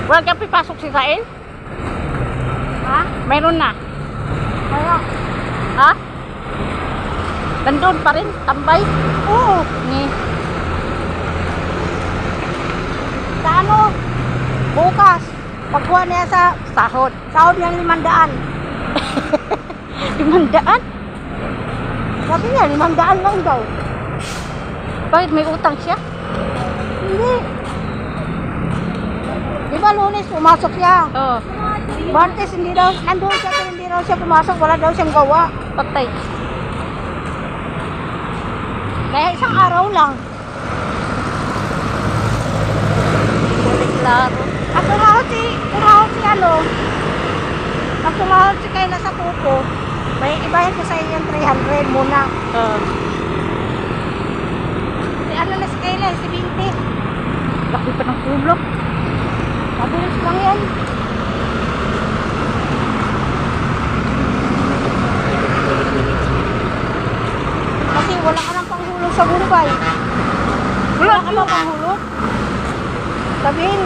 Wala kang pipasok si Kael? Ha? Mayroon na. Kaya? Ha? Nandun pa rin, tambay. Oo. Ni. Sa ano? Bukas. Pagkuha niya sa Sahod. sahod niya 500. 500? Sabi niya, 500 lang daw. Bakit may utang siya? Hindi. Di ba Lunes pumasok siya? Oo. Martes hindi daw, nandun siya pero hindi daw siya pumasok. Wala daw siyang gawa. Patay. Kaya isang araw lang. Klaro. Ang tumahod si ano, ang tumahod si kayo nasa kuko, may ibayad ko sa inyo yung 300 muna. Oo. Si ano na si Kayla, si Binti. Laki pa ng tulog. Mabilis lang yan. Kasi wala ka nang panghulog sa bumbay. Wala ka nang panghulog. Sabihin,